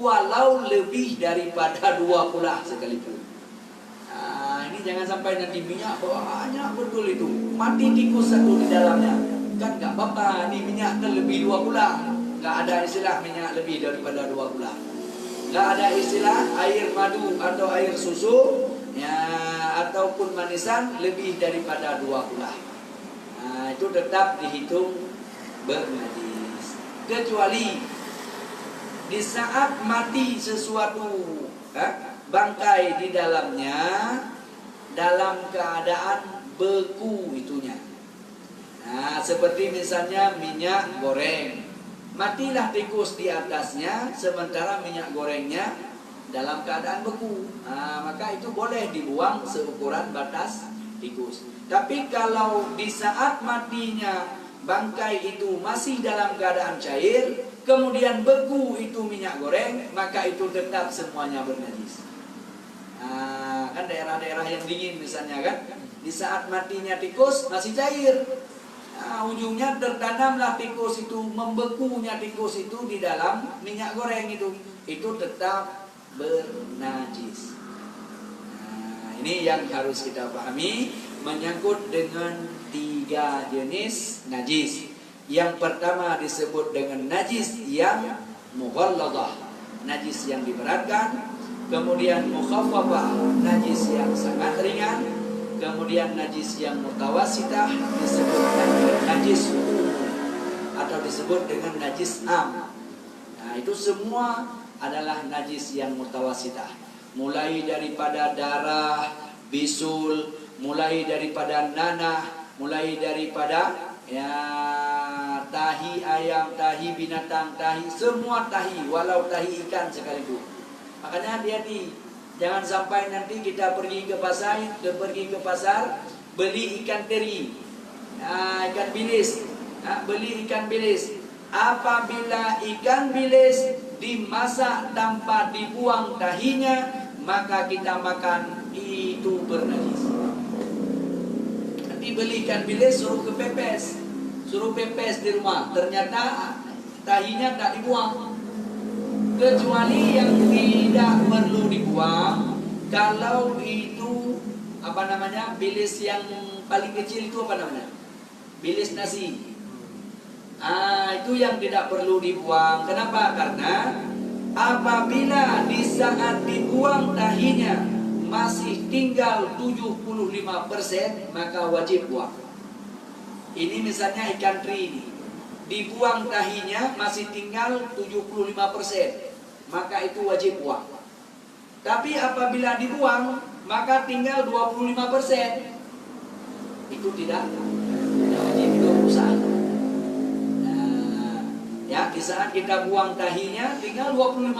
B: walau lebih daripada 2 pula sekalipun. Nah, ini jangan sampai nanti minyak banyak betul itu, mati tikus satu di dalamnya, kan nggak apa-apa. Ini minyak kan lebih 2 pula, nggak ada istilah minyak lebih daripada 2 pula, nggak ada istilah air madu atau air susu, ya, ataupun manisan lebih daripada 2 pula. Nah, itu tetap dihitung bernajis, kecuali di saat mati sesuatu, bangkai di dalamnya dalam keadaan beku itunya. Nah, seperti misalnya minyak goreng, matilah tikus di atasnya sementara minyak gorengnya dalam keadaan beku. Nah, maka itu boleh dibuang seukuran batas tikus. Tapi kalau di saat matinya bangkai itu masih dalam keadaan cair, kemudian beku itu minyak goreng, maka itu tetap semuanya bernajis. Nah, kan daerah-daerah yang dingin misalnya kan, di saat matinya tikus masih cair, nah, ujungnya tertanamlah tikus itu, membekunya tikus itu di dalam minyak goreng itu tetap bernajis. Nah, ini yang harus kita pahami menyangkut dengan 3 jenis najis. Yang pertama disebut dengan najis yang mughalladah, najis yang diberatkan. Kemudian mukhaffafah, najis yang sangat ringan. Kemudian najis yang mutawasitah disebut najis atau disebut dengan najis am. Nah, itu semua adalah najis yang mutawasitah. Mulai daripada darah, bisul, mulai daripada nanah, mulai daripada ya tahi ayam, tahi binatang, tahi semua tahi, walau tahi ikan sekalipun. Makanya hati-hati, jangan sampai nanti kita pergi ke pasar, beli ikan teri, ikan bilis, beli ikan bilis. Apabila ikan bilis dimasak tanpa dibuang tahinya, maka kita makan itu bernajis. Nanti beli ikan bilis suruh kepepes, suruh pepes di rumah, ternyata tahinya tak dibuang. Kecuali yang tidak perlu dibuang, kalau itu apa namanya, bilis yang paling kecil itu apa namanya, bilis nasi. Itu yang tidak perlu dibuang. Kenapa? Karena apabila di saat dibuang tahinya masih tinggal 75%, maka wajib buang. Ini misalnya ikan teri ini, dibuang tahinya masih tinggal 75%, maka itu wajib buang. Tapi apabila dibuang maka tinggal 25%, itu tidak wajib, itu rusak. Ya, di saat kita buang tahinya tinggal 25%,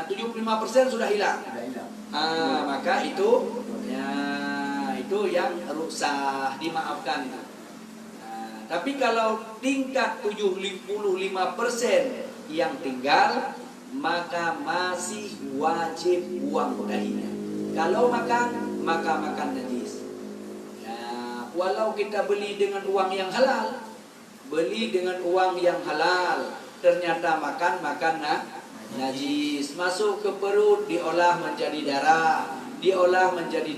B: 75% sudah hilang. Maka itu itu yang rusak, dimaafkan itu. Tapi kalau tingkat 75% yang tinggal, maka masih wajib buang tahinya. Kalau makan, maka makan najis. Walau kita beli dengan uang yang halal, ternyata makan najis, masuk ke perut, diolah menjadi darah, diolah menjadi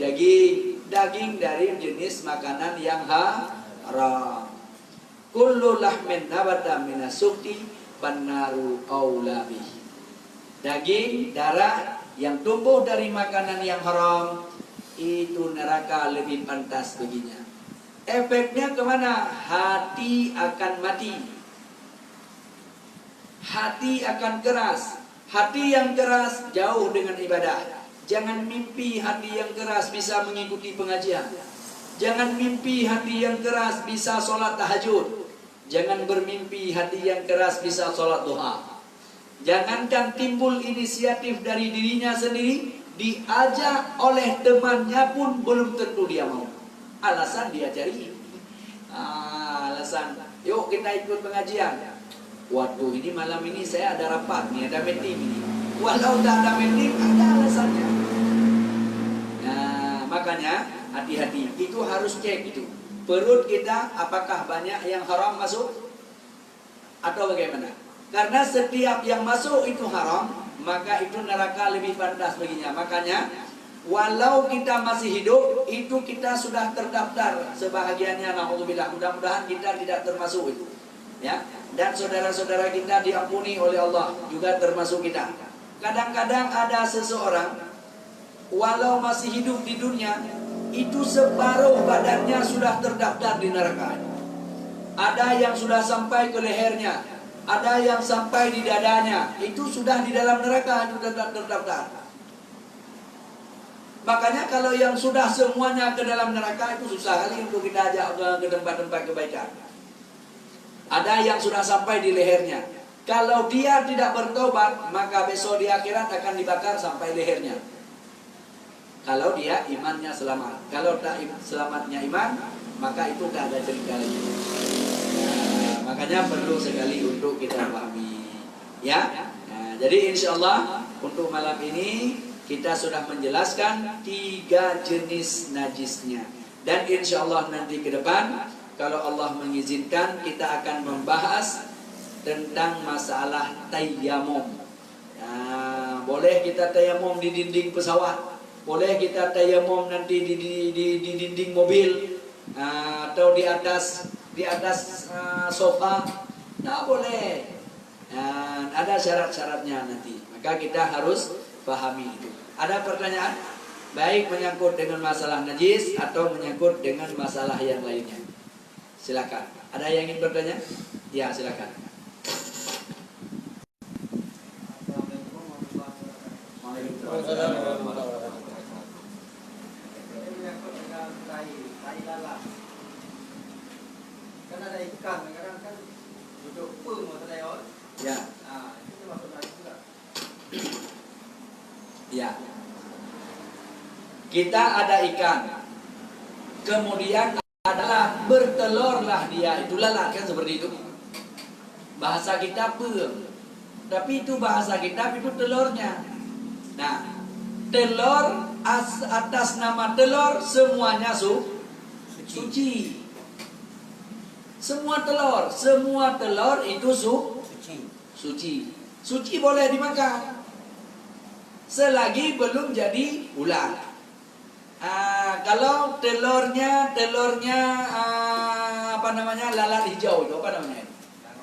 B: daging dari jenis makanan yang haram. Kullu lahmin nabata minas sukti pannaru aula bihi. Daging, darah yang tumbuh dari makanan yang haram, itu neraka lebih pantas baginya. Efeknya kemana? Hati akan mati, hati akan keras. Hati yang keras jauh dengan ibadah. Jangan mimpi hati yang keras bisa mengikuti pengajian. Jangan mimpi hati yang keras bisa sholat tahajud. Jangan bermimpi hati yang keras bisa sholat duha. Jangankan timbul inisiatif dari dirinya sendiri, diajak oleh temannya pun belum tentu dia mau. Alasan dia cari alasan, yuk kita ikut pengajian. Waduh, ini malam ini saya ada rapat nih, ada meeting ini. Walau tak ada meeting, ada alasannya. Nah, makanya hati-hati, itu harus cek itu. Perut kita apakah banyak yang haram masuk atau bagaimana? Karena setiap yang masuk itu haram, maka itu neraka lebih pantas baginya. Makanya walau kita masih hidup, itu kita sudah terdaftar sebahagiannya. Na'udzubillah, mudah-mudahan kita tidak termasuk itu, ya. Dan saudara-saudara kita diampuni oleh Allah, juga termasuk kita. Kadang-kadang ada seseorang, walau masih hidup di dunia, itu separuh badannya sudah terdaftar di neraka. Ada yang sudah sampai ke lehernya, ada yang sampai di dadanya, itu sudah di dalam neraka, itu sudah terdaftar. Makanya kalau yang sudah semuanya ke dalam neraka, itu susah kali untuk kita ajak ke tempat-tempat kebaikan. Ada yang sudah sampai di lehernya. Kalau dia tidak bertobat, maka besok di akhirat akan dibakar sampai lehernya. Kalau dia imannya selamat. Kalau tak selamatnya iman, maka itu tak ada cerita lagi. Makanya perlu sekali untuk kita pahami, ya. Jadi insya Allah untuk malam ini kita sudah menjelaskan 3 jenis najisnya. Dan insya Allah nanti ke depan, kalau Allah mengizinkan, kita akan membahas tentang masalah tayammum. Boleh kita tayammum di dinding pesawat, boleh kita tayammum nanti di dinding mobil, atau di atas sofa. Nah, boleh. Ada syarat-syaratnya nanti. Maka kita harus pahami itu. Ada pertanyaan? Baik menyangkut dengan masalah najis atau menyangkut dengan masalah yang lainnya. Silakan. Ada yang ingin bertanya? Ya, silakan.
C: Kan ada ikan, kadang kan duduk pun mau
B: Ya.
C: Itu masuk lagi juga.
B: Ya. Kita ada ikan. Kemudian adalah bertelurlah dia, itu lalat kan seperti itu. Bahasa kita peung. Tapi itu bahasa kita, itu telurnya. Nah, telur atas nama telur semuanya suci. Semua telur itu suci. Suci boleh dimakan selagi belum jadi ular. Kalau telurnya apa namanya, lalat hijau itu apa namanya?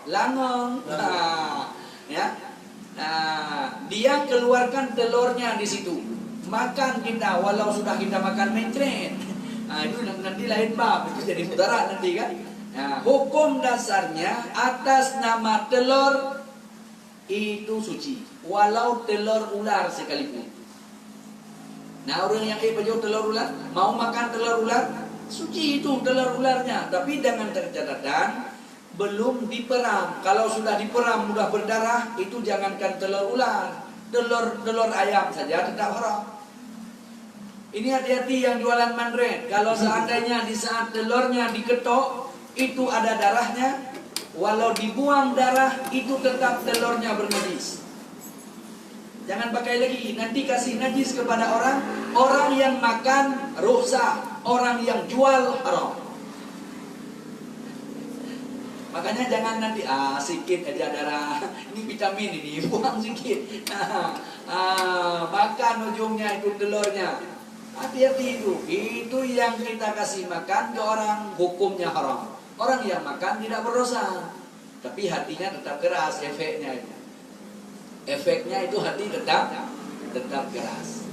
B: Langong. Ya. Dia keluarkan telurnya di situ. Makan kita walau sudah kita makan mencret. Itu nanti lain bab, itu jadi mudarat nanti kan. Hukum dasarnya atas nama telur itu suci, walau telur ular sekalipun. Orang yang baju telur ular, mau makan telur ular, suci itu telur ularnya, tapi dengan catatan belum diperam. Kalau sudah diperam mudah berdarah, itu jangankan telur ular, telur ayam saja tetap haram. Ini hati-hati yang jualan mandret. Kalau seandainya di saat telurnya diketok itu ada darahnya, walau dibuang darah itu tetap telurnya bernajis. Jangan pakai lagi, nanti kasih najis kepada orang yang makan rukhsah, orang yang jual haram. Makanya jangan nanti sikit aja darah, ini vitamin ini, buang sedikit. Makan ujungnya itu telurnya. Hati-hati itu yang kita kasih makan ke orang, hukumnya haram. Orang yang makan tidak berdosa, tapi hatinya tetap keras, efeknya itu hati tetap keras.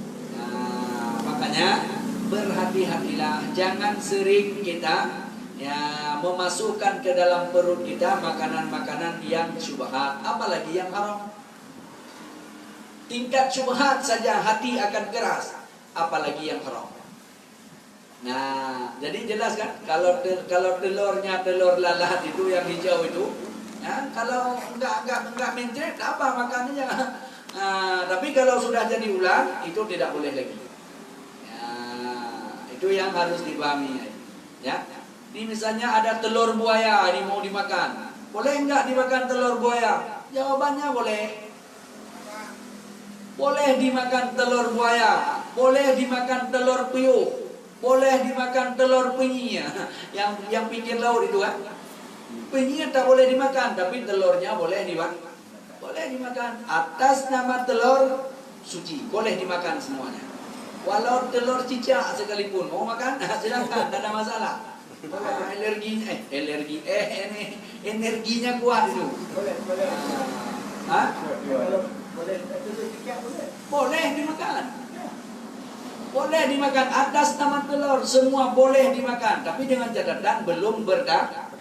B: Makanya berhati-hatilah, jangan sering kita memasukkan ke dalam perut kita makanan-makanan yang syubhat, apalagi yang haram. Tingkat syubhat saja hati akan keras, apalagi yang haram. Jadi jelas kan, kalau telurnya telur lalat itu yang hijau itu, kalau enggak mencret apa makanannya. Tapi kalau sudah jadi ular itu tidak boleh lagi. Itu yang harus dipahami. Ya, ini misalnya ada telur buaya ini mau dimakan, boleh enggak dimakan telur buaya? Jawabannya boleh. Boleh dimakan telur buaya, boleh dimakan telur puyuh, boleh dimakan telur penyi, yang pinggir laut itu kan. Penyi tak boleh dimakan, tapi telurnya boleh dimakan. Boleh dimakan atas nama telur suci, boleh dimakan semuanya. Walau telur cicak sekalipun mau makan, silakan, tidak ada masalah. Energinya kuat itu. Boleh dimakan. Boleh dimakan atas nama telur, semua boleh dimakan, tapi dengan catatan belum berdarah.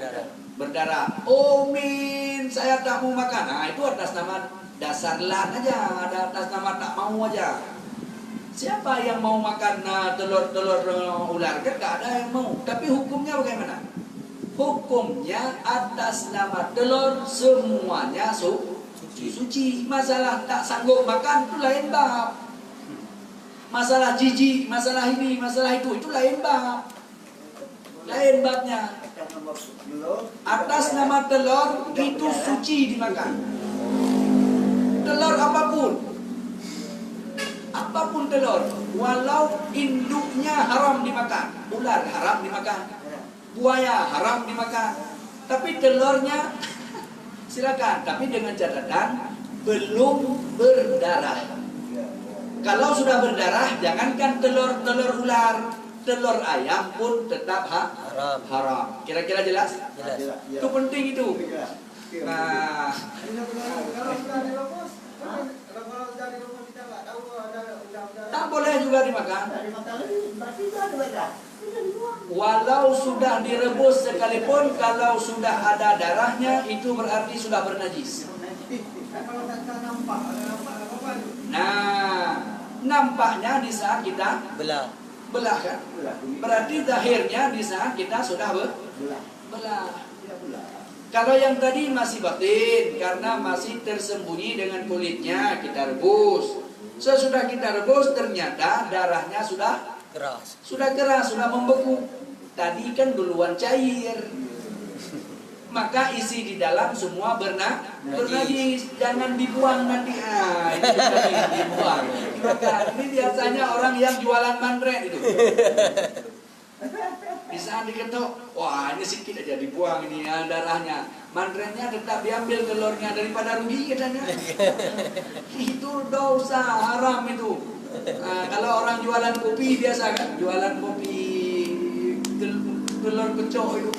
B: Saya tak mau makan. Itu atas nama dasar lan aja, ada atas nama tak mau aja. Siapa yang mau makan telur ular? Kan tak ada yang mau. Tapi hukumnya bagaimana? Hukumnya atas nama telur semuanya suci. Masalah tak sanggup makan itu lain bab. Masalah jijik, masalah ini, masalah itu lain bab. Lain babnya. Atas nama telur itu suci dimakan. Telur apapun telur, walau induknya haram dimakan, ular haram dimakan, buaya haram dimakan, tapi telurnya silakan, tapi dengan catatan belum berdarah. Kalau sudah berdarah, jangankan telur ular, telur ayam pun tetap haram. Kira-kira jelas?
D: Jelas.
B: Itu penting itu. Nah, tak boleh juga dimakan. Walau sudah direbus sekalipun, kalau sudah ada darahnya, itu berarti sudah bernajis. Nampaknya di saat kita belah kan? Berarti zahirnya di saat kita sudah belah. Kalau yang tadi masih batin, karena masih tersembunyi dengan kulitnya, kita rebus. Sesudah kita rebus, ternyata darahnya sudah keras, sudah membeku. Tadi kan duluan cair, maka isi di dalam semua bernajis. Jangan dibuang nanti. Itu tadi dibuang. dimakan. Ini biasanya orang yang jualan mandret itu. Bisa diketok, wah ini sedikit aja dibuang ini ya, darahnya. Mandretnya tetap diambil telurnya daripada rugi katanya. Itu dosa haram itu. Kalau orang jualan kopi biasa kan, jualan kopi telur kecok itu.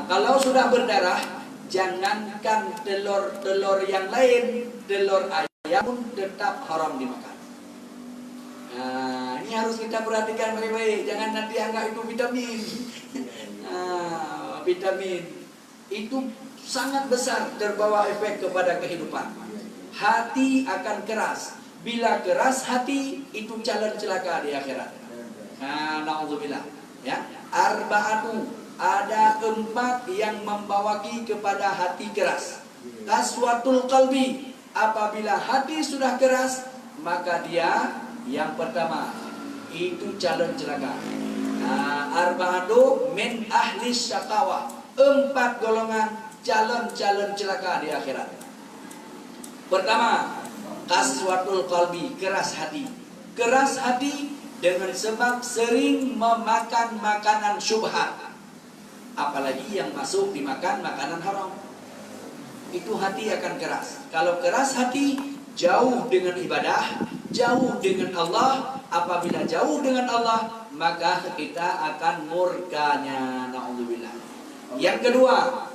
B: Kalau sudah berdarah, jangankan telur yang lain, telur ayam pun tetap haram dimakan. Ini harus kita perhatikan baik-baik. Jangan nanti anggap itu vitamin. Vitamin itu sangat besar terbawa efek kepada kehidupan. Hati akan keras. Bila keras hati, itu calon celaka di akhirat. Na'udzubillah. Ya, arba'atu, ada 4 yang membawaki kepada hati keras. Qaswatul qalbi, apabila hati sudah keras, maka dia yang pertama itu calon celaka. Arba'atu min ahli syaqawah, 4 golongan calon-calon celaka di akhirat. Pertama, qaswatul qalbi, keras hati. Keras hati dengan sebab sering memakan makanan syubhat. Apalagi yang masuk dimakan makanan haram. Itu hati akan keras. Kalau keras hati, jauh dengan ibadah, jauh dengan Allah. Apabila jauh dengan Allah, maka kita akan murkanya. Na'udzubillah. Yang kedua,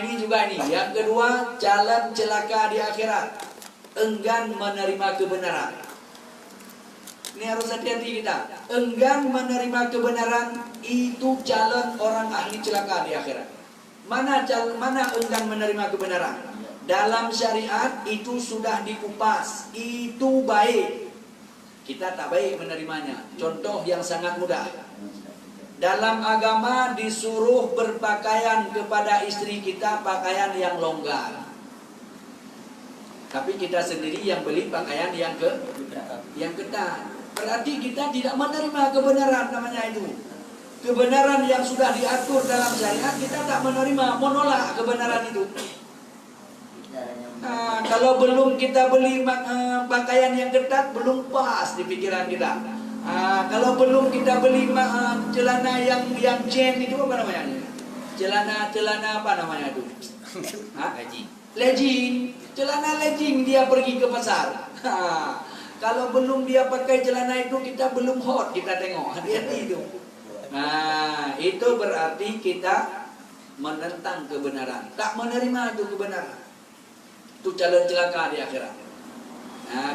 B: ini juga ini. Yang kedua, jalan celaka di akhirat. Enggan menerima kebenaran. Ini harus hati-hati kita. Enggan menerima kebenaran, itu calon orang ahli celaka di akhirat. Mana enggan menerima kebenaran? Dalam syariat itu sudah dikupas. Itu baik. Kita tak baik menerimanya. Contoh yang sangat mudah. Dalam agama disuruh berpakaian kepada istri kita pakaian yang longgar. Tapi kita sendiri yang beli pakaian yang ketat. Berarti kita tidak menerima kebenaran namanya itu. Kebenaran yang sudah diatur dalam syariat kita tak menerima, menolak kebenaran itu. Kalau belum kita beli pakaian yang ketat, belum pas di pikiran kita. Kalau belum kita beli celana yang chain itu apa namanya? Celana apa namanya itu? Legging. Celana legging dia pergi ke pasar. Kalau belum dia pakai celana itu, kita belum hot, kita tengok. Hati-hati itu. Itu berarti kita menentang kebenaran, tak menerima itu kebenaran. Itu calon celaka di akhirat.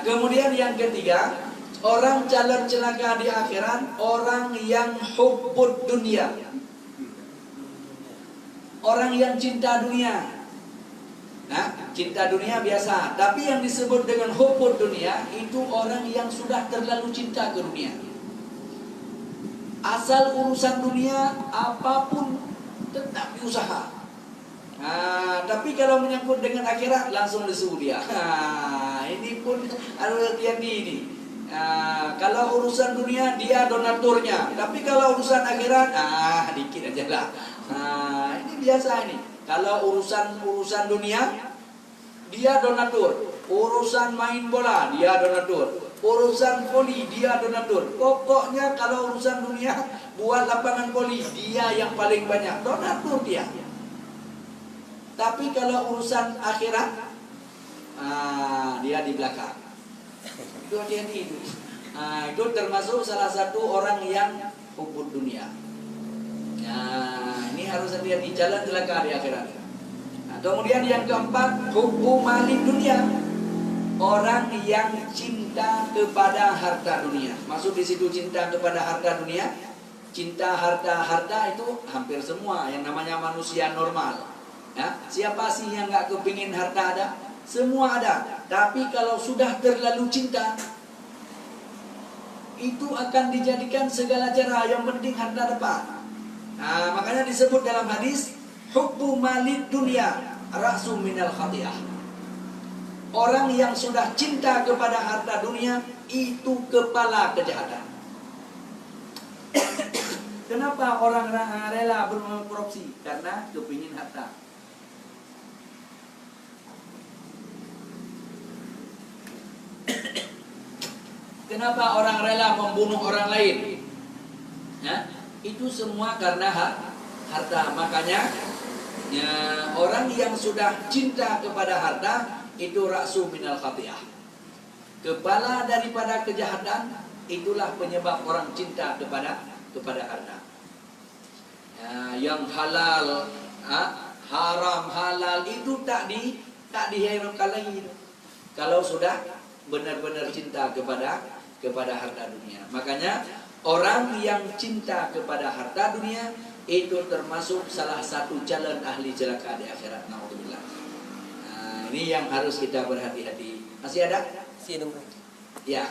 B: Kemudian yang ketiga, orang calon celaka di akhirat, orang yang hubbud dunia. Orang yang cinta dunia. Cinta dunia biasa, tapi yang disebut dengan hubbud dunia itu orang yang sudah terlalu cinta ke dunia. Asal urusan dunia apapun tetap diusaha. Tapi kalau menyangkut dengan akhirat langsung lesu dia. Ini pun harus hati-hati ini. Kalau urusan dunia dia donaturnya, tapi kalau urusan akhirat dikit aja lah. Ini biasa ini. Kalau urusan dunia dia donatur, urusan main bola dia donatur, urusan voli dia donatur. Pokoknya kalau urusan dunia buat lapangan voli dia yang paling banyak donatur dia. Tapi kalau urusan akhirat dia di belakang. Itu hati-hati itu. Itu termasuk salah satu orang yang hubbud dunia. Ini harus hati-hati, jalan celaka di akhirat. Kemudian yang keempat, hubbu mali dunia. Orang yang cinta kepada harta dunia. Maksud di situ cinta kepada harta dunia, cinta harta itu hampir semua yang namanya manusia normal. Siapa sih yang nggak kepingin harta ada? Semua ada. Tapi kalau sudah terlalu cinta, itu akan dijadikan segala cara. Yang penting harta depan. Makanya disebut dalam hadis, hubbu malid dunia ra'su minal khati'ah. Orang yang sudah cinta kepada harta dunia itu kepala kejahatan. Kenapa orang rela berkorupsi? Karena kepingin harta. Kenapa orang rela membunuh orang lain? Ya, itu semua karena harta. Makanya ya, orang yang sudah cinta kepada harta itu ra'su minal khati'ah. Kepala daripada kejahatan, itulah penyebab orang cinta kepada harta. Ya, yang halal, haram, halal itu tak dihiraukan lagi. Kalau sudah benar-benar cinta kepada harta dunia. Makanya orang yang cinta kepada harta dunia itu termasuk salah satu calon ahli celaka di akhirat. Naudzubillah. Nah, ini yang harus kita berhati-hati. Masih ada?
D: Masih dong.
B: Ya.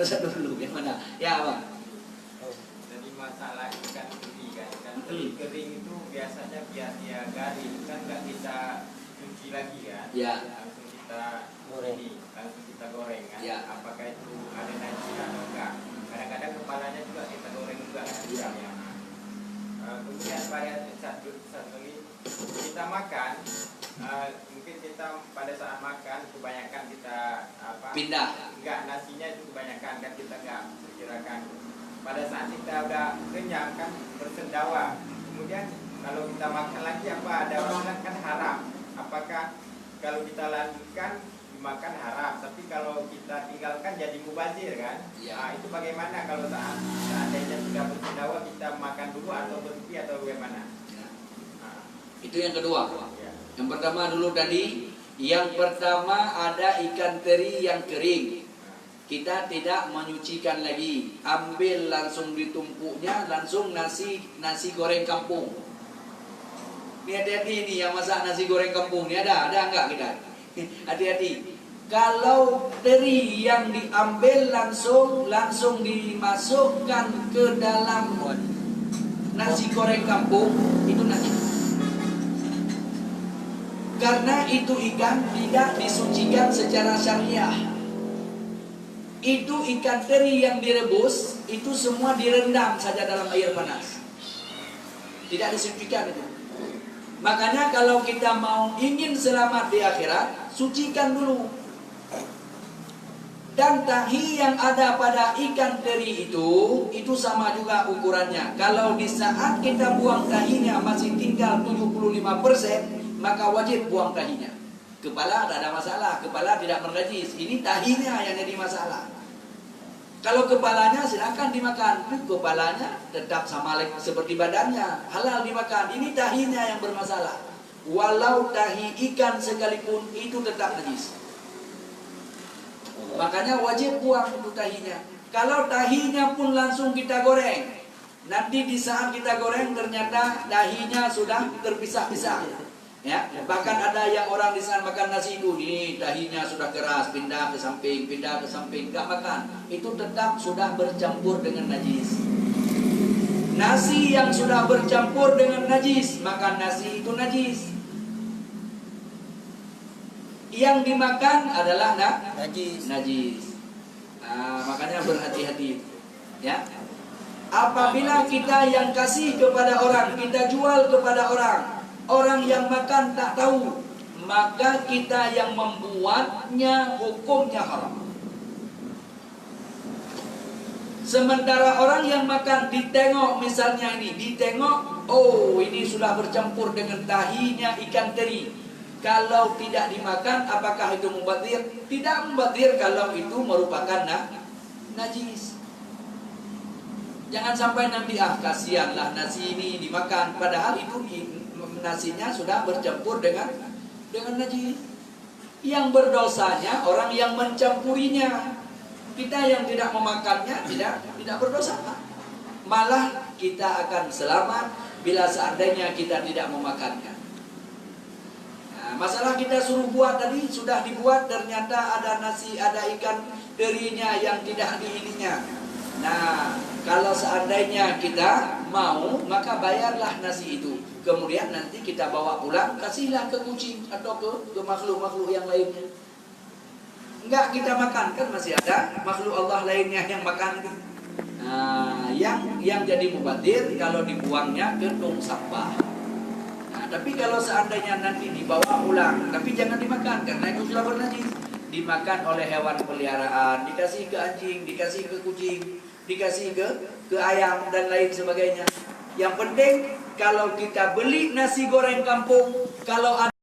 B: Satu dulu. Yang mana? Ya, Bang.
C: Jadi masalah ikan teri kan, ikan teri kering itu biasanya biar dia garing kan nggak kita cuci lagi kan,
B: Ya.
C: langsung kita
D: Goreng.
C: langsung kita goreng kan.
B: Ya.
C: Apakah itu ada najis atau enggak? Kadang-kadang kepalanya juga kita goreng juga kan.
B: Ya.
C: Kemudian pada satu lagi kita makan, mungkin kita pada saat makan kebanyakan kita
B: Pindah.
C: enggak, nasinya itu kebanyakan kan kita enggak perkirakan. Pada saat kita udah kenyang kan bersendawa. Kemudian kalau kita makan lagi ada orang bilang kan haram. Apakah kalau kita lanjutkan dimakan haram, tapi kalau kita tinggalkan jadi mubazir kan?
B: Ya.
C: Nah, itu bagaimana kalau seandainya sudah bersendawa kita makan dulu atau berhenti atau bagaimana?
B: Ya.
C: Nah,
B: Itu yang kedua.
C: ya.
B: Yang pertama dulu tadi, yang pertama ada ikan teri yang kering. Kita tidak menyucikan lagi, ambil langsung ditumpuknya, langsung nasi goreng kampung. Ini hati-hati ini yang masak nasi goreng kampung. Ini ada enggak kita? Hati-hati. Kalau teri yang diambil langsung dimasukkan ke dalam nasi goreng kampung, itu najis. Karena itu ikan tidak disucikan secara syariah. Itu ikan teri yang direbus, itu semua direndam saja dalam air panas. Tidak disucikan itu. Makanya kalau kita mau ingin selamat di akhirat, sucikan dulu. Dan tahi yang ada pada ikan teri itu sama juga ukurannya. Kalau di saat kita buang tahinya masih tinggal 75%, maka wajib buang tahinya. Kepala tak ada masalah, kepala tidak bernajis. Ini tahinya yang jadi masalah. Kalau kepalanya silakan dimakan, kepalanya tetap sama seperti badannya, halal dimakan. Ini tahinya yang bermasalah. Walau tahi ikan sekalipun itu tetap najis. Makanya wajib buang itu tahinya. Kalau tahinya pun langsung kita goreng, nanti di saat kita goreng ternyata tahinya sudah terpisah-pisah. Ya, bahkan ada yang orang di sana makan nasi itu, nih tahinya sudah keras, pindah ke samping, enggak makan. Itu tetap sudah bercampur dengan najis. Nasi yang sudah bercampur dengan najis, makan nasi itu najis. Yang dimakan adalah najis. Nah, makanya berhati-hati. Ya. Apabila kita yang kasih kepada orang, kita jual kepada orang yang makan tak tahu, maka kita yang membuatnya hukumnya haram. Sementara orang yang makan ditengok, misalnya ditengok, oh ini sudah bercampur dengan tahinya ikan teri. Kalau tidak dimakan, apakah itu mubadzir? Tidak mubadzir kalau itu merupakan najis. Jangan sampai nanti kasihanlah nasi ini dimakan, padahal itu nasinya sudah bercampur dengan najis. Yang berdosanya orang yang mencampurinya. Kita yang tidak memakannya tidak berdosa. Malah kita akan selamat bila seandainya kita tidak memakannya. Nah, masalah kita suruh buat tadi sudah dibuat, ternyata ada nasi, ada ikan terinya yang tidak diininya. Nah, kalau seandainya kita mau, maka bayarlah nasi itu. Kemudian nanti kita bawa pulang, kasihlah ke kucing atau ke makhluk-makhluk yang lainnya. Enggak kita makan, kan masih ada makhluk Allah lainnya yang makan. Nah, yang jadi mubadzir kalau dibuangnya ke tong sampah. Nah, tapi kalau seandainya nanti dibawa pulang, tapi jangan dimakan karena itu sudah bernajis. dimakan oleh hewan peliharaan, dikasih ke anjing, dikasih ke kucing, dikasih ke ayam dan lain sebagainya. Yang penting kalau kita beli nasi goreng kampung, kalau ada